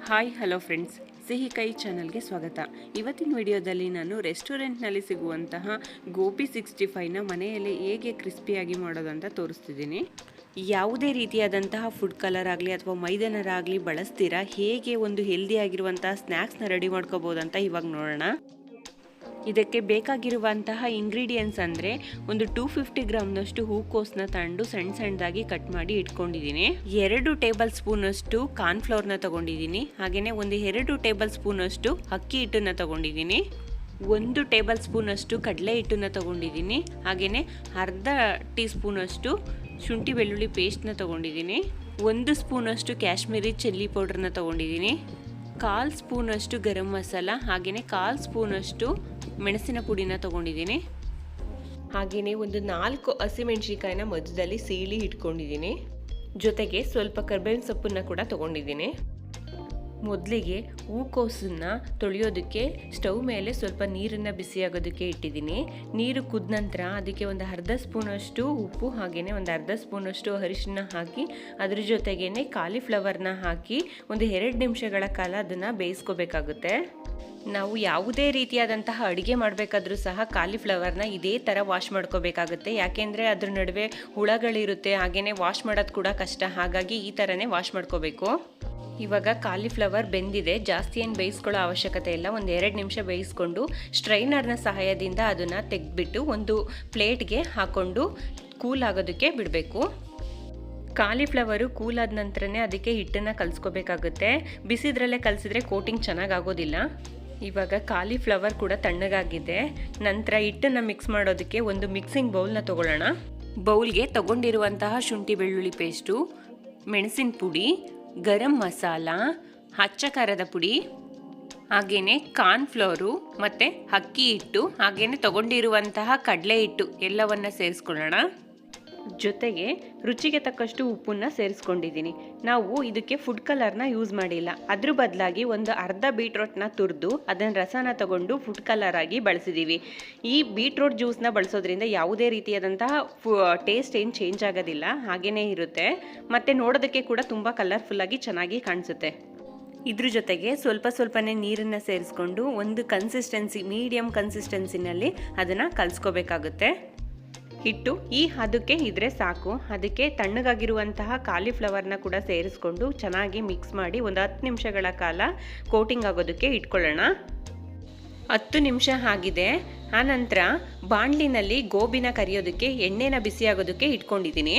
Hi hello friends, ಸಿಹಿ ಕೈ ಚಾನಲ್ಗೆ ಸ್ವಾಗತ. ಇವತ್ತಿನ ವಿಡಿಯೋದಲ್ಲಿ ನಾನು ರೆಸ್ಟೋರೆಂಟ್ನಲ್ಲಿ ಸಿಗುವಂತಹ ಗೋಬಿ 65ನ ಮನೆಯಲ್ಲಿ ಹೇಗೆ ಕ್ರಿಸ್ಪಿಯಾಗಿ ಮಾಡೋದು ಅಂತ ತೋರಿಸ್ತಿದ್ದೀನಿ. ಯಾವುದೇ ರೀತಿಯಾದಂತಹ ಫುಡ್ ಕಲರ್ ಆಗಲಿ ಅಥವಾ ಮೈದಾನರಾಗಲಿ ಬಳಸ್ತೀರಾ ಹೇಗೆ ಒಂದು ಹೆಲ್ದಿ ಆಗಿರುವಂತಹ ಸ್ನ್ಯಾಕ್ಸ್ನ ರೆಡಿ ಮಾಡ್ಕೋಬೋದು ಅಂತ ಇವಾಗ ನೋಡೋಣ. ಇದಕ್ಕೆ ಬೇಕಾಗಿರುವಂತಹ ಇಂಗ್ರೀಡಿಯೆಂಟ್ಸ್ ಅಂದರೆ ಒಂದು 250 ಗ್ರಾಮ್ನಷ್ಟು ಹೂಕೋಸನ್ನ ತಗೊಂಡು ಸಣ್ಣದಾಗಿ ಕಟ್ ಮಾಡಿ ಇಟ್ಕೊಂಡಿದ್ದೀನಿ. 2 ಟೇಬಲ್ ಸ್ಪೂನಷ್ಟು ಕಾರ್ನ್ಫ್ಲವರ್ನ ತಗೊಂಡಿದ್ದೀನಿ. ಹಾಗೆಯೇ ಒಂದು 2 ಟೇಬಲ್ ಸ್ಪೂನಷ್ಟು ಅಕ್ಕಿ ಹಿಟ್ಟನ್ನು ತಗೊಂಡಿದ್ದೀನಿ. 1 ಟೇಬಲ್ ಸ್ಪೂನಷ್ಟು ಕಡಲೆ ಹಿಟ್ಟನ್ನು ತಗೊಂಡಿದ್ದೀನಿ. ಹಾಗೆಯೇ ಅರ್ಧ ಟೀ ಸ್ಪೂನಷ್ಟು ಶುಂಠಿ ಬೆಳ್ಳುಳ್ಳಿ ಪೇಸ್ಟ್ನ ತಗೊಂಡಿದ್ದೀನಿ. 1 ಸ್ಪೂನಷ್ಟು ಕಾಶ್ಮೀರಿ ಚಿಲ್ಲಿ ಪೌಡರ್ನ ತಗೊಂಡಿದ್ದೀನಿ. 1/4 ಸ್ಪೂನಷ್ಟು ಗರಂ ಮಸಾಲ, ಹಾಗೆಯೇ 1/4 ಸ್ಪೂನಷ್ಟು ಮೆಣಸಿನ ಪುಡಿನ ತಗೊಂಡಿದ್ದೀನಿ. ಹಾಗೆಯೇ ಒಂದು 4 ಹಸಿಮೆಣಸಿನಕಾಯಿನ ಮಧ್ಯದಲ್ಲಿ ಸೀಳಿ ಇಟ್ಕೊಂಡಿದ್ದೀನಿ. ಜೊತೆಗೆ ಸ್ವಲ್ಪ ಕರ್ಬೇವಿನ ಸೊಪ್ಪನ್ನು ಕೂಡ ತಗೊಂಡಿದ್ದೀನಿ. ಮೊದಲಿಗೆ ಹೂಕೋಸನ್ನು ತೊಳೆಯೋದಕ್ಕೆ ಸ್ಟವ್ ಮೇಲೆ ಸ್ವಲ್ಪ ನೀರನ್ನು ಬಿಸಿಯಾಗೋದಕ್ಕೆ ಇಟ್ಟಿದ್ದೀನಿ. ನೀರು ಕುದ್ದ ನಂತರ ಅದಕ್ಕೆ ಒಂದು ಅರ್ಧ ಸ್ಪೂನಷ್ಟು ಉಪ್ಪು ಹಾಗೆಯೇ ಒಂದು ಅರ್ಧ ಸ್ಪೂನಷ್ಟು ಅರಿಶಿನ ಹಾಕಿ ಅದ್ರ ಜೊತೆಗೇ ಕಾಲಿಫ್ಲವರ್ನ ಹಾಕಿ ಒಂದು 2 ನಿಮಿಷಗಳ ಕಾಲ ಅದನ್ನು ಬೇಯಿಸ್ಕೋಬೇಕಾಗುತ್ತೆ. ನಾವು ಯಾವುದೇ ರೀತಿಯಾದಂತಹ ಅಡುಗೆ ಮಾಡಬೇಕಾದ್ರೂ ಸಹ ಕಾಲಿಫ್ಲವರ್ನ ಇದೇ ಥರ ವಾಶ್ ಮಾಡ್ಕೋಬೇಕಾಗುತ್ತೆ. ಯಾಕೆಂದರೆ ಅದ್ರ ನಡುವೆ ಹುಳಗಳಿರುತ್ತೆ, ಹಾಗೆಯೇ ವಾಶ್ ಮಾಡೋದು ಕೂಡ ಕಷ್ಟ. ಹಾಗಾಗಿ ಈ ಥರನೇ ವಾಶ್ ಮಾಡ್ಕೋಬೇಕು. ಇವಾಗ ಕಾಲಿಫ್ಲವರ್ ಬೆಂದಿದೆ, ಜಾಸ್ತಿ ಏನು ಬೇಯಿಸ್ಕೊಳ್ಳೋ ಅವಶ್ಯಕತೆ ಇಲ್ಲ. ಒಂದು 2 ನಿಮಿಷ ಬೇಯಿಸ್ಕೊಂಡು ಸ್ಟ್ರೈನರ್ನ ಸಹಾಯದಿಂದ ಅದನ್ನು ತೆಗೆದ್ಬಿಟ್ಟು ಒಂದು ಪ್ಲೇಟ್ಗೆ ಹಾಕ್ಕೊಂಡು ಕೂಲ್ ಆಗೋದಕ್ಕೆ ಬಿಡಬೇಕು. ಕಾಲಿಫ್ಲವರು ಕೂಲ್ ಆದ ನಂತರನೇ ಅದಕ್ಕೆ ಹಿಟ್ಟನ್ನು ಕಲಿಸ್ಕೋಬೇಕಾಗುತ್ತೆ. ಬಿಸಿದ್ರಲ್ಲೇ ಕಲಿಸಿದ್ರೆ ಕೋಟಿಂಗ್ ಚೆನ್ನಾಗಾಗೋದಿಲ್ಲ. ಇವಾಗ ಕಾಲಿಫ್ಲವರ್ ಕೂಡ ತಣ್ಣಗಾಗಿದೆ. ನಂತರ ಹಿಟ್ಟನ್ನು ಮಿಕ್ಸ್ ಮಾಡೋದಕ್ಕೆ ಒಂದು ಮಿಕ್ಸಿಂಗ್ ಬೌಲ್ನ ತೊಗೊಳ್ಳೋಣ. ಬೌಲ್ಗೆ ತಗೊಂಡಿರುವಂತಹ ಶುಂಠಿ ಬೆಳ್ಳುಳ್ಳಿ ಪೇಸ್ಟು, ಮೆಣಸಿನ ಪುಡಿ, ಗರಂ ಮಸಾಲ, ಅಚ್ಚ ಖಾರದ ಪುಡಿ, ಹಾಗೆಯೇ ಕಾರ್ನ್ಫ್ಲವರು ಮತ್ತು ಅಕ್ಕಿ ಹಿಟ್ಟು, ಹಾಗೆಯೇ ತಗೊಂಡಿರುವಂತಹ ಕಡಲೆ ಹಿಟ್ಟು ಎಲ್ಲವನ್ನು ಸೇರಿಸ್ಕೊಳ್ಳೋಣ. ಜೊತೆಗೆ ರುಚಿಗೆ ತಕ್ಕಷ್ಟು ಉಪ್ಪನ್ನು ಸೇರಿಸ್ಕೊಂಡಿದ್ದೀನಿ. ನಾವು ಇದಕ್ಕೆ ಫುಡ್ ಕಲರ್ನ ಯೂಸ್ ಮಾಡಿಲ್ಲ. ಅದ್ರ ಬದಲಾಗಿ ಒಂದು ಅರ್ಧ ಬೀಟ್ರೋಟ್ನ ತುರಿದು ಅದನ್ನು ರಸನ ತಗೊಂಡು ಫುಡ್ ಕಲರ್ ಆಗಿ ಬಳಸಿದ್ದೀವಿ. ಈ ಬೀಟ್ರೋಟ್ ಜ್ಯೂಸ್ನ ಬಳಸೋದ್ರಿಂದ ಯಾವುದೇ ರೀತಿಯಾದಂತಹ ಟೇಸ್ಟ್ ಏನು ಚೇಂಜ್ ಆಗೋದಿಲ್ಲ, ಹಾಗೇ ಇರುತ್ತೆ. ಮತ್ತು ನೋಡೋದಕ್ಕೆ ಕೂಡ ತುಂಬ ಕಲರ್ಫುಲ್ಲಾಗಿ ಚೆನ್ನಾಗಿ ಕಾಣಿಸುತ್ತೆ. ಇದ್ರ ಜೊತೆಗೆ ಸ್ವಲ್ಪನೇ ನೀರನ್ನು ಸೇರಿಸ್ಕೊಂಡು ಒಂದು ಮೀಡಿಯಮ್ ಕನ್ಸಿಸ್ಟೆನ್ಸಿನಲ್ಲಿ ಅದನ್ನು ಕಲಿಸ್ಕೋಬೇಕಾಗುತ್ತೆ. ಹಿಟ್ಟು ಈ ಹದಕ್ಕೆ ಇದ್ರೆ ಸಾಕು. ಅದಕ್ಕೆ ತಣ್ಣಗಾಗಿರುವಂತಹ ಕಾಲಿಫ್ಲವರ್ನ ಕೂಡ ಸೇರಿಸ್ಕೊಂಡು ಚೆನ್ನಾಗಿ ಮಿಕ್ಸ್ ಮಾಡಿ ಒಂದು 10 ನಿಮಿಷಗಳ ಕಾಲ ಕೋಟಿಂಗ್ ಆಗೋದಕ್ಕೆ ಇಟ್ಕೊಳ್ಳೋಣ. 10 ನಿಮಿಷ ಆಗಿದೆ. ಆನಂತರ ಬಾಣಲಿನಲ್ಲಿ ಗೋಬಿನ ಕರಿಯೋದಕ್ಕೆ ಎಣ್ಣೆನ ಬಿಸಿ ಆಗೋದಕ್ಕೆ ಇಟ್ಕೊಂಡಿದ್ದೀನಿ.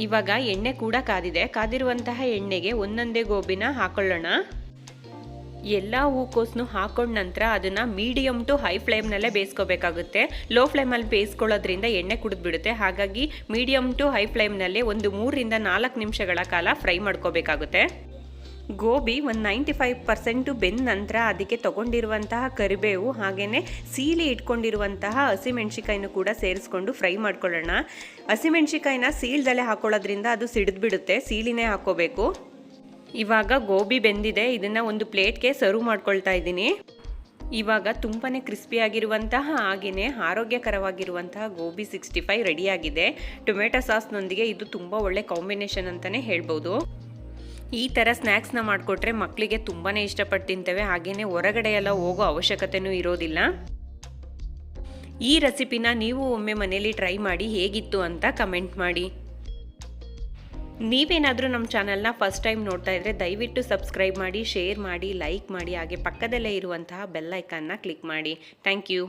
ಇವಾಗ ಎಣ್ಣೆ ಕೂಡ ಕಾದಿರುವಂತಹ ಎಣ್ಣೆಗೆ ಒಂದೊಂದೇ ಗೋಬಿನ ಹಾಕೊಳ್ಳೋಣ. ಎಲ್ಲ ಹೂಕೋಸನ್ನು ಹಾಕೊಂಡ ನಂತರ ಅದನ್ನು ಮೀಡಿಯಮ್ ಟು ಹೈ ಫ್ಲೇಮ್ನಲ್ಲೇ ಬೇಯಿಸ್ಕೋಬೇಕಾಗುತ್ತೆ. ಲೋ ಫ್ಲೇಮಲ್ಲಿ ಬೇಯಿಸ್ಕೊಳ್ಳೋದ್ರಿಂದ ಎಣ್ಣೆ ಕುಡಿದ್ಬಿಡುತ್ತೆ. ಹಾಗಾಗಿ ಮೀಡಿಯಮ್ ಟು ಹೈ ಫ್ಲೇಮ್ನಲ್ಲೇ ಒಂದು 3 ರಿಂದ 4 ನಿಮಿಷಗಳ ಕಾಲ ಫ್ರೈ ಮಾಡ್ಕೋಬೇಕಾಗುತ್ತೆ. ಗೋಬಿ ಒಂದು 95% ಬೆಂದ ನಂತರ ಅದಕ್ಕೆ ತಗೊಂಡಿರುವಂತಹ ಕರಿಬೇವು ಹಾಗೆಯೇ ಸೀಳಿ ಇಟ್ಕೊಂಡಿರುವಂತಹ ಹಸಿಮೆಣ್ಸಿಕಾಯಿನೂ ಕೂಡ ಸೇರಿಸ್ಕೊಂಡು ಫ್ರೈ ಮಾಡ್ಕೊಳ್ಳೋಣ. ಹಸಿಮೆಣ್ಸಿಕಾಯಿನ ಸೀಳ್ದಲ್ಲೇ ಹಾಕೊಳ್ಳೋದ್ರಿಂದ ಅದು ಸಿಡಿದ್ಬಿಡುತ್ತೆ, ಸೀಳಿನೇ ಹಾಕೋಬೇಕು. ಇವಾಗ ಗೋಬಿ ಬೆಂದಿದೆ, ಇದನ್ನು ಒಂದು ಪ್ಲೇಟ್ಗೆ ಸರ್ವ್ ಮಾಡ್ಕೊಳ್ತಾ ಇದ್ದೀನಿ. ಇವಾಗ ತುಂಬಾ ಕ್ರಿಸ್ಪಿಯಾಗಿರುವಂತಹ ಹಾಗೆಯೇ ಆರೋಗ್ಯಕರವಾಗಿರುವಂತಹ ಗೋಬಿ 65 ರೆಡಿಯಾಗಿದೆ. ಟೊಮೆಟೊ ಸಾಸ್ನೊಂದಿಗೆ ಇದು ತುಂಬ ಒಳ್ಳೆ ಕಾಂಬಿನೇಷನ್ ಅಂತಲೇ ಹೇಳ್ಬೋದು. ಈ ಥರ ಸ್ನ್ಯಾಕ್ಸ್ನ ಮಾಡಿಕೊಟ್ರೆ ಮಕ್ಕಳಿಗೆ ತುಂಬಾ ಇಷ್ಟಪಟ್ಟು ತಿಂತವೆ. ಹಾಗೆಯೇ ಹೊರಗಡೆ ಎಲ್ಲ ಹೋಗೋ ಅವಶ್ಯಕತೆಯೂ ಇರೋದಿಲ್ಲ. ಈ ರೆಸಿಪಿನ ನೀವು ಒಮ್ಮೆ ಮನೇಲಿ ಟ್ರೈ ಮಾಡಿ ಹೇಗಿತ್ತು ಅಂತ ಕಮೆಂಟ್ ಮಾಡಿ. ನೀವೇನಾದರೂ ನಮ್ಮ ಚಾನಲ್ನ ಫಸ್ಟ್ ಟೈಮ್ ನೋಡ್ತಾ ಇದ್ದರೆ ದಯವಿಟ್ಟು ಸಬ್ಸ್ಕ್ರೈಬ್ ಮಾಡಿ, ಶೇರ್ ಮಾಡಿ, ಲೈಕ್ ಮಾಡಿ, ಹಾಗೆ ಪಕ್ಕದಲ್ಲೇ ಇರುವಂತಹ ಬೆಲ್ ಐಕಾನ್ನ ಕ್ಲಿಕ್ ಮಾಡಿ. Thank you.